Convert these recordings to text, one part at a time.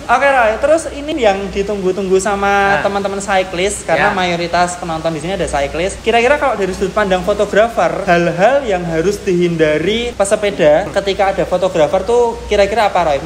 Oke Roy, terus ini yang ditunggu-tunggu sama teman-teman cyclist karena mayoritas penonton di sini ada cyclist. Kira-kira kalau dari sudut pandang fotografer, hal-hal yang harus dihindari pesepeda ketika ada fotografer tuh kira-kira apa Roy?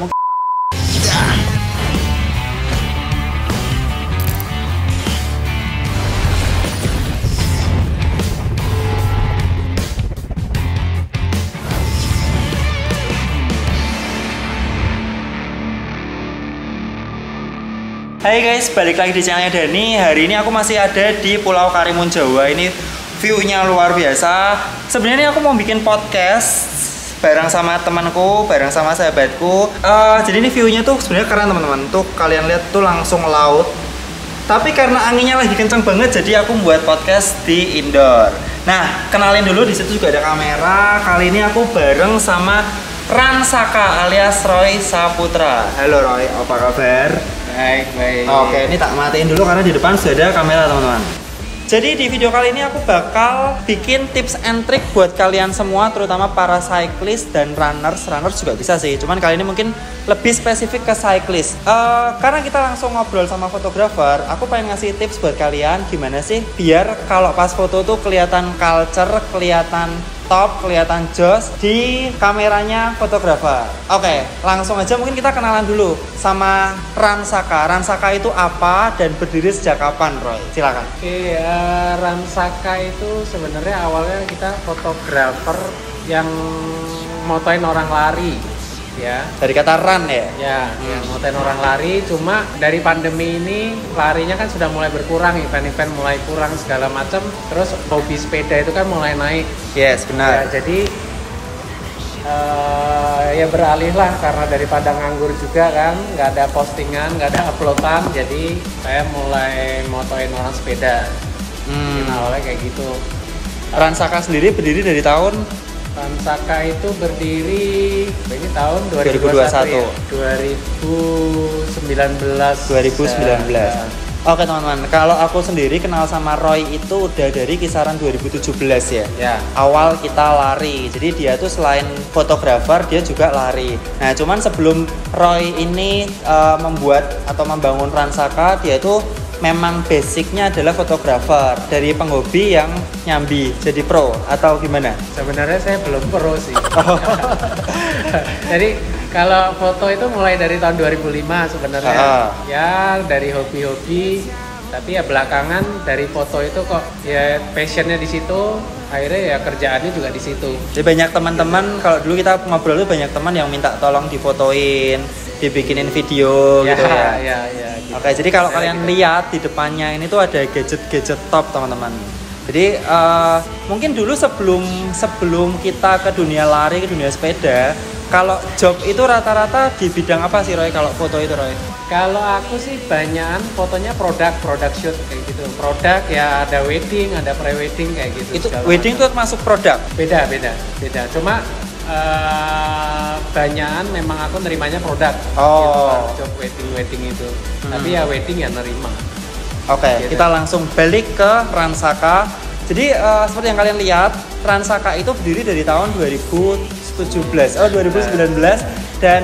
Hai guys, balik lagi di channelnya Dani. Hari ini aku masih ada di Pulau Karimun Jawa. Ini view-nya luar biasa. Sebenarnya aku mau bikin podcast bareng sama temanku, bareng sama sahabatku. Jadi ini view-nya tuh sebenarnya keren teman-teman. Tuh kalian lihat tuh langsung laut. Tapi karena anginnya lagi kenceng banget, jadi aku buat podcast di indoor. Nah, kenalin dulu, di situ juga ada kamera. Kali ini aku bareng sama Ransaka alias Roy Saputra. Halo Roy, apa kabar? Baik. Oke, ini tak matiin dulu karena di depan sudah ada kamera teman-teman. Jadi di video kali ini aku bakal bikin tips and trick buat kalian semua, terutama para cyclist dan runners. Runners juga bisa sih, cuman kali ini mungkin lebih spesifik ke cyclist. Karena kita langsung ngobrol sama fotografer, aku pengen ngasih tips buat kalian gimana sih biar kalau pas foto tuh kelihatan culture, kelihatan top, kelihatan joss di kameranya fotografer. Oke, langsung aja mungkin kita kenalan dulu sama Ransaka. Ransaka itu apa dan berdiri sejak kapan, Roy? Silakan. Oke, Ransaka itu sebenarnya awalnya kita fotografer yang motoin orang lari, ya. Dari kata run ya? Ya, yang motoin orang lari. Cuma dari pandemi ini larinya kan sudah mulai berkurang, event-event mulai kurang segala macam. Terus hobi sepeda itu kan mulai naik. Yes, benar. Ya, jadi ya beralih lah karena daripada nganggur juga kan, nggak ada postingan, nggak ada uploadan, jadi saya mulai motoin orang sepeda. Awalnya kayak gitu. Ransaka sendiri berdiri dari tahun? Ransaka itu berdiri ini tahun 2021 ya? 2019. Oke teman-teman, kalau aku sendiri kenal sama Roy itu udah dari kisaran 2017 ya. Awal kita lari, jadi dia tuh selain fotografer dia juga lari. Nah cuman sebelum Roy ini membuat atau membangun Ransaka, dia itu memang basicnya adalah fotografer dari penghobi yang nyambi jadi pro atau gimana? Sebenarnya saya belum pro sih. Jadi kalau foto itu mulai dari tahun 2005 sebenarnya. Ya dari hobi-hobi, tapi ya belakangan dari foto itu kok ya passionnya di situ, akhirnya ya kerjaannya juga di situ. Jadi banyak teman-teman, kalau dulu kita ngobrol tuh banyak teman yang minta tolong difotoin, dibikinin video gitu ya. Gitu. Oke, jadi kalau kalian lihat di depannya ini tuh ada gadget-gadget top teman-teman. Jadi mungkin dulu sebelum kita ke dunia lari, ke dunia sepeda, kalau job itu rata-rata di bidang apa sih Roy kalau foto itu Roy? Kalau aku sih banyakan fotonya produk shoot kayak gitu. Produk ya ada wedding, ada pre-wedding kayak gitu. Itu wedding tuh masuk produk? Beda. Cuma banyakan memang aku nerimanya produk. Gitu, job wedding itu. Tapi ya wedding ya nerima. Oke, gitu. kita langsung balik ke Ransaka. Jadi seperti yang kalian lihat, Ransaka itu berdiri dari tahun 2019 dan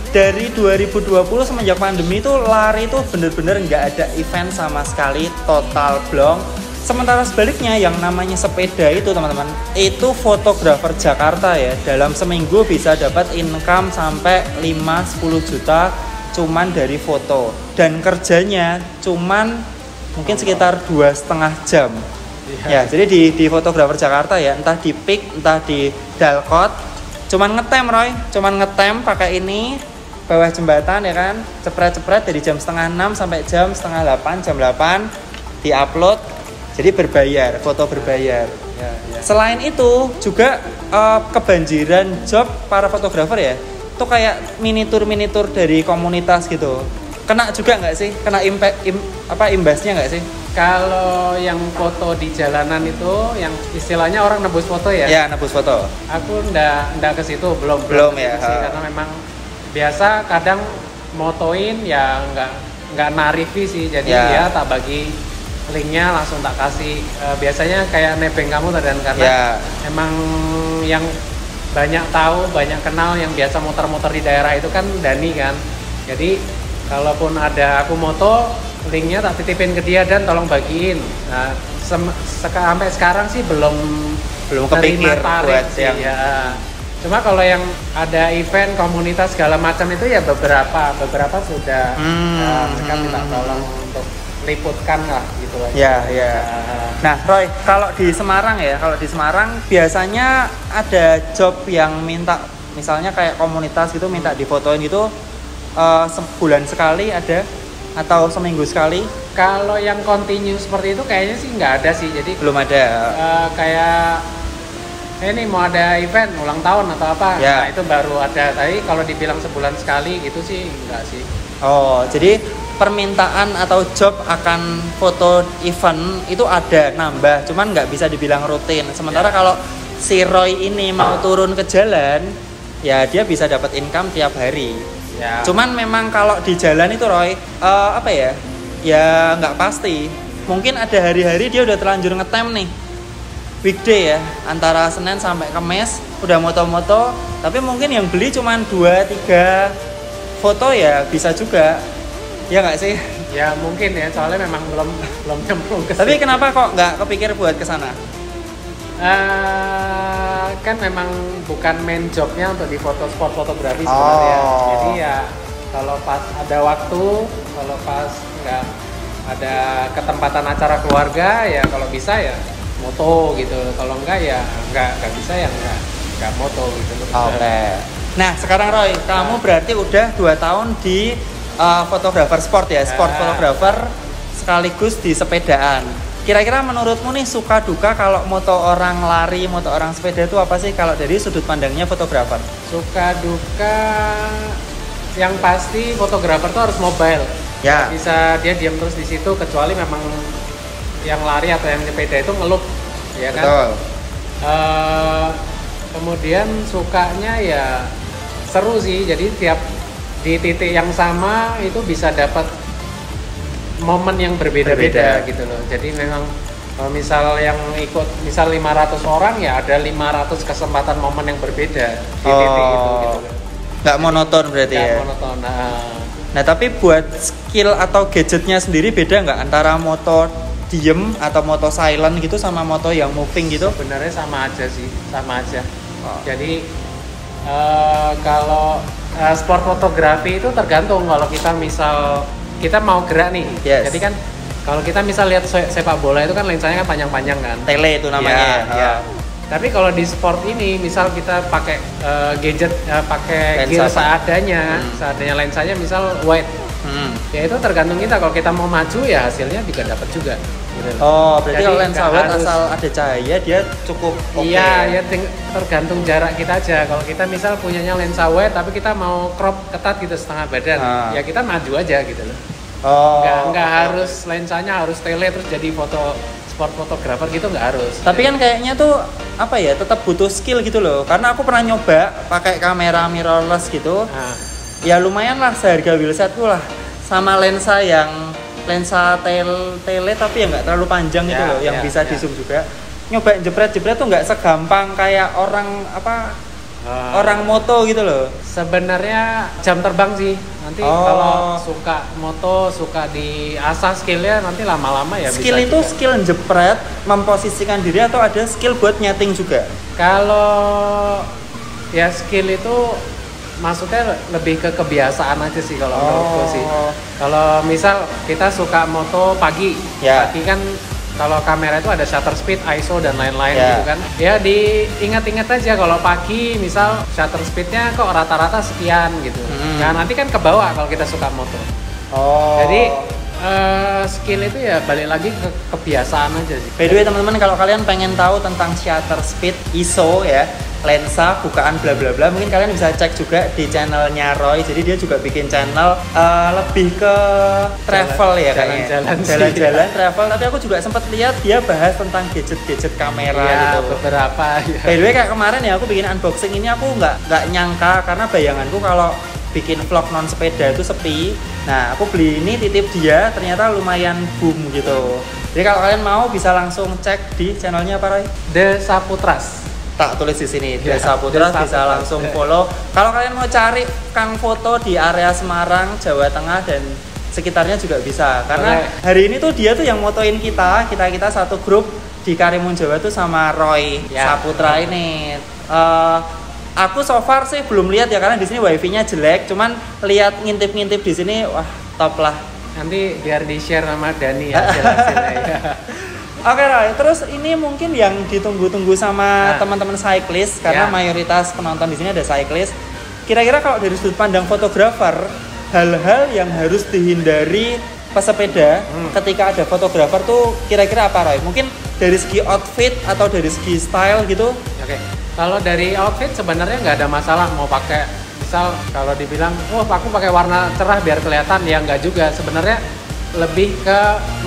dari 2020 semenjak pandemi itu lari itu bener-bener nggak ada event sama sekali, total blong. Sementara sebaliknya yang namanya sepeda itu teman-teman, itu fotografer Jakarta ya, dalam seminggu bisa dapat income sampai 5-10 juta cuman dari foto, dan kerjanya cuman mungkin sekitar 2,5 jam. Ya, jadi di fotografer Jakarta ya, entah di Peak, entah di Dalkot, cuman ngetem Roy, cuman ngetem pakai ini bawah jembatan ya kan, cepret-cepret dari jam 5:30 sampai jam 7:30, jam 8 diupload, jadi berbayar, foto berbayar. Selain itu juga kebanjiran job para fotografer ya, itu kayak miniatur dari komunitas gitu. Kena juga nggak sih? Kena imbasnya nggak sih? Kalau yang foto di jalanan itu, yang istilahnya orang nebus foto ya? Ya, nebus foto. Aku ndak ke situ, belum ya. Karena memang biasa kadang motoin ya nggak narifi sih, jadi ya tak bagi linknya langsung tak kasih. Biasanya kayak nebeng kamu dan karena emang yang banyak tahu, banyak kenal yang biasa muter-muter di daerah itu kan Dani kan. Jadi kalaupun ada aku moto, linknya tak titipin ke dia dan tolong bagiin. Nah, sampai sekarang sih belum kepikir buat sih, yang ya. Cuma kalau yang ada event komunitas segala macam itu ya beberapa sudah mereka minta tolong untuk liputkan lah gitu aja. Ya, ya. Nah, Roy, kalau di Semarang biasanya ada job yang minta, misalnya kayak komunitas gitu minta difotoin gitu, sebulan sekali ada atau seminggu sekali? Kalau yang continue seperti itu kayaknya sih nggak ada sih, jadi belum ada. Kayak ini mau ada event ulang tahun atau apa, ya. Nah itu baru ada. Tapi kalau dibilang sebulan sekali gitu sih enggak sih. Oh, jadi permintaan atau job akan foto event itu ada nambah, cuman nggak bisa dibilang rutin. Sementara kalau si Roy ini mau turun ke jalan, ya dia bisa dapat income tiap hari. Ya. Cuman memang kalau di jalan itu Roy, apa ya? Ya nggak pasti. Mungkin ada hari-hari dia udah terlanjur ngetem nih, weekday ya, antara Senin sampai Kamis udah moto-moto, tapi mungkin yang beli cuman 2-3 foto ya bisa juga. Ya nggak sih? Ya mungkin ya, soalnya memang belum nyemplung ke. Tapi kenapa kok nggak kepikir buat kesana? Kan memang bukan main jobnya untuk di foto sport fotografi sebenarnya. Jadi ya kalau pas ada waktu, kalau pas nggak ada ketempatan acara keluarga ya kalau bisa ya moto gitu. Kalau enggak ya nggak bisa ya nggak moto gitu. Oke. Nah sekarang Roy, kamu berarti udah 2 tahun di fotografer sport ya, sport fotografer sekaligus di sepedaan. Kira-kira menurutmu nih suka duka kalau moto orang lari, moto orang sepeda itu apa sih kalau dari sudut pandangnya fotografer? Suka duka yang pasti fotografer tuh harus mobile. Ya. Bisa dia diam terus di situ kecuali memang yang lari atau yang sepeda itu ngelup, ya kan? Betul. Kemudian sukanya ya seru sih. Jadi tiap di titik yang sama itu bisa dapat momen yang berbeda-beda gitu loh. Jadi memang misal yang ikut misal 500 orang ya ada 500 kesempatan momen yang berbeda di titik itu gitu loh. Nggak monoton berarti ya? Nggak monoton. Nah tapi buat skill atau gadgetnya sendiri beda nggak antara moto diem atau moto silent gitu sama moto yang moving gitu? Sebenarnya sama aja sih, sama aja. Jadi kalau sport fotografi itu tergantung. Kalau kita misal kita mau gerak nih, jadi kan kalau kita misal lihat sepak bola itu kan lensanya kan panjang-panjang kan, tele itu namanya ya. Tapi kalau di sport ini misal kita pakai gadget, pakai gear seadanya lensanya misal wide, ya itu tergantung kita. Kalau kita mau maju ya hasilnya juga dapat juga gitu. Berarti kalau lensa wide asal ada cahaya dia cukup oke. Iya, ya tergantung jarak kita aja. Kalau kita misal punyanya lensa wide tapi kita mau crop ketat gitu setengah badan, ya kita maju aja gitu loh. Nggak harus lensanya harus tele terus jadi sport fotografer gitu, nggak harus. Tapi kan kayaknya tuh apa ya, tetap butuh skill gitu loh. Karena aku pernah nyoba pakai kamera mirrorless gitu. Ya lumayan lah seharga wheelsetku lah, sama lensa tele tapi yang nggak terlalu panjang gitu loh, yang bisa di zoom juga. Nyoba jepret tuh nggak segampang kayak orang orang moto gitu loh. Sebenarnya jam terbang sih. Nanti kalau suka moto, suka di asah skillnya, nanti lama-lama ya skill bisa itu juga. Skill jepret, memposisikan diri, atau ada skill buat nyeting juga? Kalau ya skill itu maksudnya lebih ke kebiasaan aja sih kalau menurutku sih. Kalau misal kita suka moto pagi kan kalau kamera itu ada shutter speed, ISO dan lain-lain gitu kan. Ya diingat-ingat aja kalau pagi misal shutter speednya kok rata-rata sekian gitu. Nah nanti kan ke bawah kalau kita suka moto. Jadi skill itu ya balik lagi ke kebiasaan aja sih. By the way teman-teman, kalau kalian pengen tahu tentang shutter speed, ISO ya, lensa, bukaan bla bla bla, mungkin kalian bisa cek juga di channelnya Roy. Jadi dia juga bikin channel lebih ke travel ya, jalan-jalan travel. Tapi aku juga sempat lihat dia bahas tentang gadget kamera gitu. Beberapa. Ya. By the way kayak kemarin ya aku bikin unboxing ini, aku nggak nyangka karena bayanganku kalau bikin vlog non sepeda itu sepi. Nah aku beli ini titip dia, ternyata lumayan boom gitu. Jadi kalau kalian mau bisa langsung cek di channelnya apa Roy? The Saputras. tak tulis di sini Ya, Desa Putra, Desa bisa Putra. langsung follow. Kalau kalian mau cari Kang Foto di area Semarang, Jawa Tengah dan sekitarnya juga bisa. Karena hari ini tuh dia tuh yang motoin kita satu grup di Karimun Jawa tuh sama Roy Ya. Saputra ini. Aku so far sih belum lihat ya karena di sini wifi-nya jelek. Cuman lihat ngintip-ngintip di sini, wah top lah. Nanti biar di-share sama Dani hasil-hasilnya ya. Oke Roy, terus ini mungkin yang ditunggu-tunggu sama teman-teman cyclist karena mayoritas penonton di sini ada cyclist. Kira-kira kalau dari sudut pandang fotografer, hal-hal yang harus dihindari pesepeda ketika ada fotografer tuh kira-kira apa Roy? Mungkin dari segi outfit atau dari segi style gitu? Oke. Kalau dari outfit sebenarnya nggak ada masalah mau pakai, misal kalau dibilang, oh aku pakai warna cerah biar kelihatan, ya nggak juga. Sebenarnya lebih ke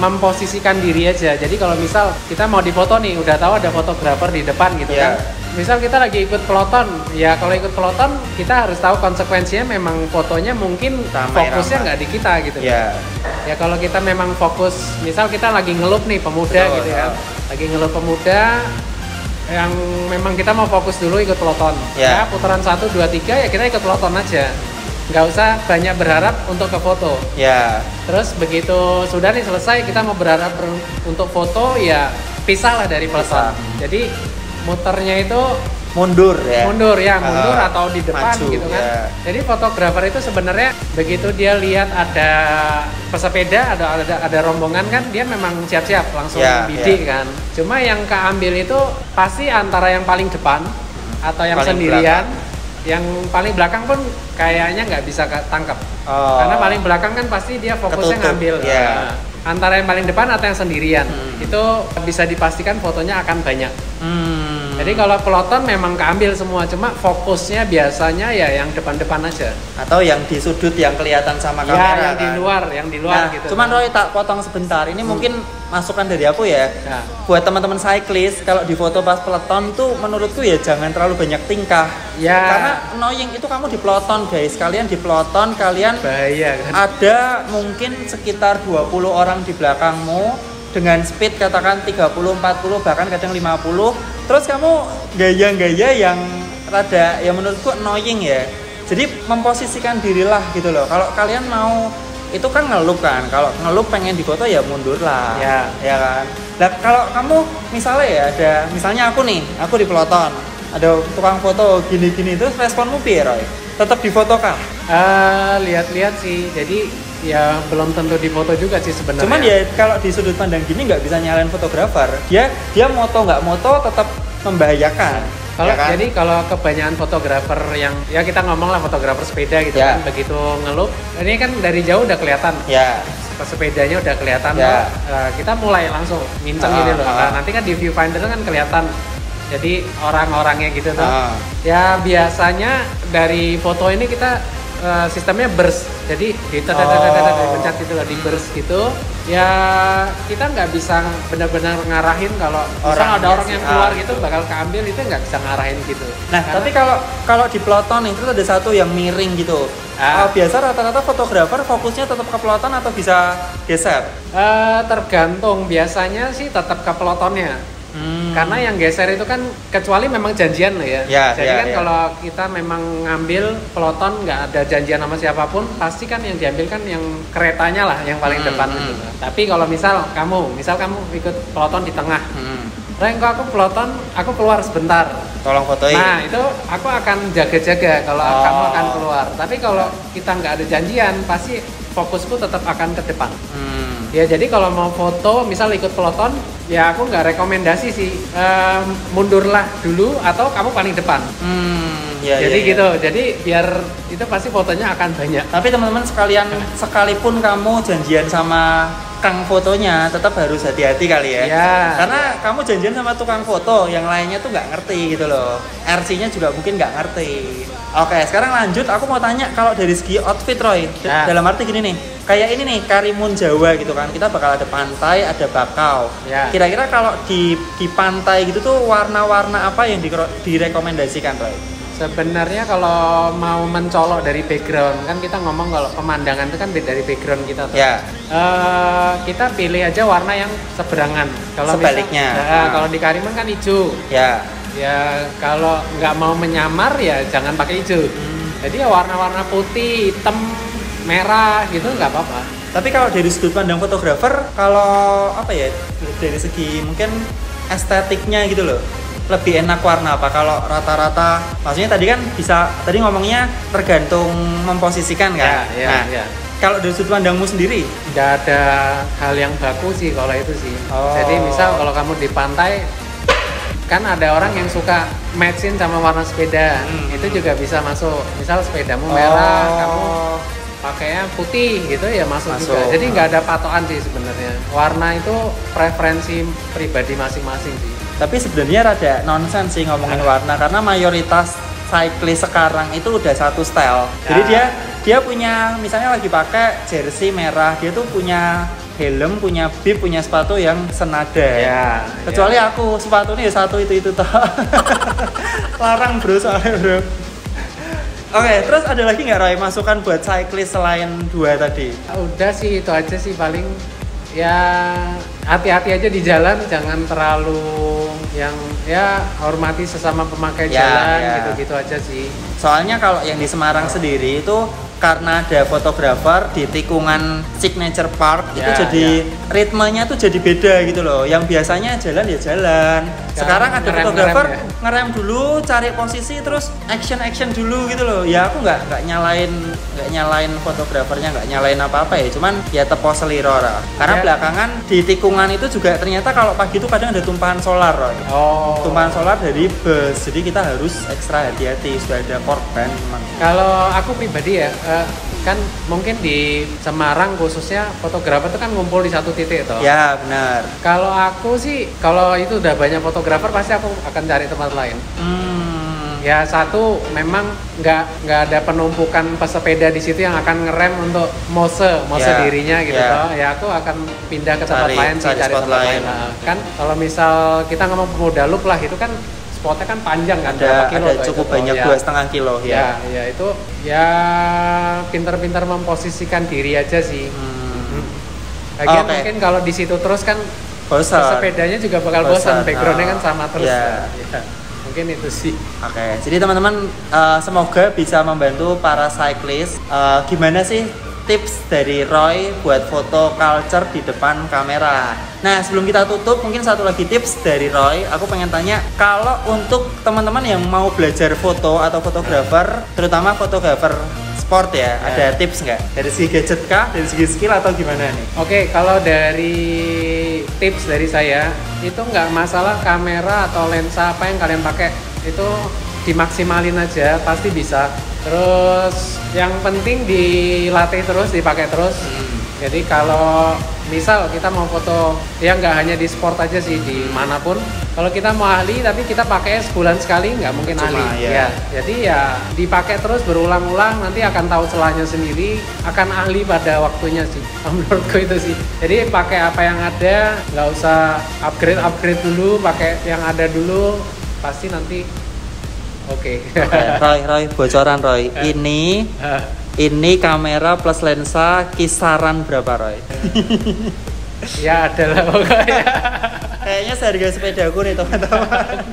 memposisikan diri aja. Jadi kalau misal kita mau difoto nih, udah tahu ada fotografer di depan gitu kan. Misal kita lagi ikut peloton, ya kalau ikut peloton kita harus tahu konsekuensinya. Memang fotonya mungkin fokusnya nggak di kita gitu. Ya kalau kita memang fokus, misal kita lagi ngelup nih pemuda gitu kan, lagi ngelup pemuda yang memang kita mau fokus dulu ikut peloton. Ya putaran 1, 2, 3 ya kita ikut peloton aja. Nggak usah banyak berharap untuk ke foto. Terus begitu sudah nih selesai, kita mau berharap untuk foto, ya pisahlah dari peloton. Jadi muternya itu mundur atau di depan maju, gitu kan. Jadi fotografer itu sebenarnya begitu dia lihat ada pesepeda, ada rombongan kan, dia memang siap-siap langsung bidik kan. Cuma yang keambil itu pasti antara yang paling depan atau yang paling sendirian belakang. Yang paling belakang pun kayaknya nggak bisa tangkap. Karena paling belakang kan pasti dia fokusnya ngambil. Antara yang paling depan atau yang sendirian itu bisa dipastikan fotonya akan banyak. Jadi kalau peloton memang keambil semua, cuma fokusnya biasanya ya yang depan-depan aja. Atau yang di sudut yang kelihatan sama kamera. Yang di luar gitu. Cuman Roy tak potong sebentar. Ini mungkin masukan dari aku ya. Buat teman-teman cyclist, kalau di foto pas peloton tuh menurutku ya jangan terlalu banyak tingkah. Karena annoying itu kamu di peloton guys. Kalian di peloton, kalian bahaya kan. Ada mungkin sekitar 20 orang di belakangmu dengan speed katakan 30, 40, bahkan kadang 50. Terus kamu gaya-gaya yang rada ya menurutku annoying ya. Jadi memposisikan dirilah gitu loh. Kalau kalian mau itu kan ngelup kan. Kalau ngelup pengen difoto ya mundur lah. Ya kan. Nah, kalau kamu misalnya ya ada, misalnya aku di peloton. Ada tukang foto gini-gini, terus responmu piye Roy? Tetap difotokan? Lihat-lihat sih. Jadi ya belum tentu difoto juga sih sebenarnya. Cuman ya kalau di sudut pandang gini nggak bisa nyalain fotografer. Dia moto nggak moto tetap membahayakan. Jadi kalau kebanyakan fotografer yang ya kita ngomong lah fotografer sepeda gitu kan, begitu ngelup, ini kan dari jauh udah kelihatan. Sepedanya udah kelihatan kita mulai langsung nginceng gitu loh. Nanti kan di viewfinder kan kelihatan. Jadi orang-orangnya gitu tuh. Ya biasanya dari foto ini kita sistemnya burst. Jadi dipencet gitu loh, di burst gitu. Ya kita nggak bisa benar-benar ngarahin kalau misal ada orang yang keluar gitu bakal keambil, itu nggak bisa ngarahin gitu. Nah, tapi kalau di peloton itu ada satu yang miring gitu. Biasa rata-rata fotografer fokusnya tetap ke peloton atau bisa geser? Tergantung, biasanya sih tetap ke pelotonnya. Karena yang geser itu kan kecuali memang janjian loh ya. Jadi kan kalau kita memang ngambil peloton nggak ada janjian sama siapapun, pasti kan yang diambil kan yang keretanya lah yang paling depan gitu. Tapi kalau misal kamu ikut peloton di tengah, Ren, kok aku peloton, aku keluar sebentar, tolong fotoin. Nah itu aku akan jaga-jaga kalau kamu akan keluar. Tapi kalau kita nggak ada janjian, pasti fokusku tetap akan ke depan. Ya jadi kalau mau foto, misal ikut peloton, ya aku nggak rekomendasi sih mundurlah dulu atau kamu paling depan. Jadi gitu. Jadi biar itu pasti fotonya akan banyak. Tapi teman-teman sekalian, sekalipun kamu janjian sama Kang fotonya, tetap harus hati-hati kali ya. Karena kamu janjian sama tukang foto, yang lainnya tuh nggak ngerti gitu loh. RC-nya juga mungkin nggak ngerti. Oke, sekarang lanjut. Aku mau tanya kalau dari segi outfit Roy, dalam arti gini nih. Kayak ini nih, Karimun Jawa gitu kan. Kita bakal ada pantai, ada bakau. Kira-kira kalau di pantai gitu tuh warna-warna apa yang direkomendasikan Roy? Sebenarnya kalau mau mencolok dari background, kan kita ngomong kalau pemandangan itu kan beda dari background kita tuh. Kita pilih aja warna yang seberangan. Kalau sebaliknya. Kalau di Karimun kan hijau. ya kalau nggak mau menyamar ya jangan pakai hijau. Jadi ya warna-warna putih, hitam, merah gitu nggak apa-apa. Tapi kalau dari sudut pandang fotografer, kalau apa ya, dari segi mungkin estetiknya gitu loh, lebih enak warna apa? Kalau rata-rata, maksudnya tadi kan bisa, tadi ngomongnya tergantung memposisikan kan? Ya, ya. Kalau dari sudut pandangmu sendiri? Nggak ada hal yang baku sih kalau itu sih. Oh. Jadi misal kalau kamu di pantai, kan ada orang yang suka matchin sama warna sepeda, itu juga bisa masuk. Misal sepedamu merah, kamu pakainya putih gitu ya masuk juga. Jadi nggak ada patokan sih sebenarnya. Warna itu preferensi pribadi masing-masing sih. Tapi sebenarnya rada nonsens sih ngomongin warna, karena mayoritas cyclist sekarang itu udah satu style. Jadi dia punya, misalnya lagi pakai jersey merah, dia tuh punya helm, punya bib, punya sepatu yang senada. Ya, kecuali aku sepatunya ya satu itu toh. Larang bro soalnya bro. Oke, terus ada lagi nggak Roy masukan buat cyclist selain dua tadi? Udah sih itu aja sih, paling ya hati-hati aja di jalan, jangan terlalu yang ya hormati sesama pemakai jalan gitu-gitu aja sih. Soalnya kalau yang di Semarang sendiri itu karena ada fotografer di tikungan Signature Park, itu jadi ritmenya tuh jadi beda gitu loh. Yang biasanya jalan ya jalan. Sekarang ada fotografer ngerem dulu, cari posisi, terus action dulu gitu loh. Ya aku nggak nyalain fotografernya, nggak nyalain apa-apa ya. Cuman ya tepo seliro lah. Karena belakangan di tikungan itu juga ternyata kalau pagi itu kadang ada tumpahan solar loh. Tumpahan solar dari bus. Jadi kita harus ekstra hati-hati, sudah ada korban. Kalau aku pribadi ya, kan mungkin di Semarang khususnya fotografer itu kan ngumpul di satu titik toh. Ya benar. Kalau aku sih, kalau itu udah banyak fotografer pasti aku akan cari tempat lain. Ya satu, memang nggak ada penumpukan pesepeda di situ yang akan ngerem untuk mose dirinya gitu toh. Ya aku akan pindah ke tempat lain sih, cari tempat lain. Nah, kan kalau misal kita ngomong Pemuda Loop lah, itu kan spotnya kan panjang kan, ada cukup banyak, 2,5 kilo ya itu ya pintar-pintar memposisikan diri aja sih. Lagian mungkin kalau di situ terus kan sepedanya juga bakal bosan, backgroundnya kan sama terus. Mungkin itu sih. Jadi teman-teman, semoga bisa membantu para cyclist. Gimana sih tips dari Roy buat foto culture di depan kamera? Nah, sebelum kita tutup, mungkin satu lagi tips dari Roy. Aku pengen tanya, kalau untuk teman-teman yang mau belajar foto atau fotografer, terutama fotografer sport ya, ada tips nggak? Dari segi gadget kah? Dari segi skill atau gimana nih? Oke, kalau dari tips dari saya, itu nggak masalah kamera atau lensa apa yang kalian pakai, itu dimaksimalin aja, pasti bisa. Terus yang penting dilatih terus, dipakai terus. Jadi kalau misal kita mau foto, ya nggak hanya di sport aja sih, di manapun. Kalau kita mau ahli tapi kita pakai sebulan sekali, nggak mungkin ahli. Jadi ya dipakai terus berulang-ulang, nanti akan tahu celahnya sendiri, akan ahli pada waktunya sih. Menurutku itu sih. Jadi pakai apa yang ada, nggak usah upgrade dulu, pakai yang ada dulu, pasti nanti Oke. Roy, bocoran Roy. Ini kamera plus lensa kisaran berapa Roy? Ya adalah pokoknya. Kayaknya seharga sepedaku nih teman-teman.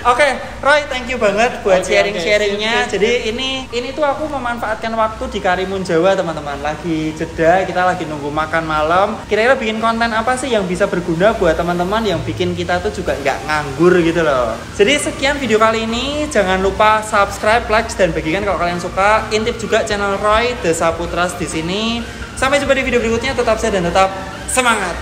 Oke, Roy, thank you banget buat sharing-sharingnya. Jadi ini tuh aku memanfaatkan waktu di Karimun Jawa teman-teman. Lagi jeda, kita lagi nunggu makan malam. Kira-kira bikin konten apa sih yang bisa berguna buat teman-teman, yang bikin kita tuh juga nggak nganggur gitu loh. Jadi sekian video kali ini. Jangan lupa subscribe, like, dan bagikan kalau kalian suka. Intip juga channel Roy The Saputras di sini. Sampai jumpa di video berikutnya. Tetap sehat dan tetap semangat.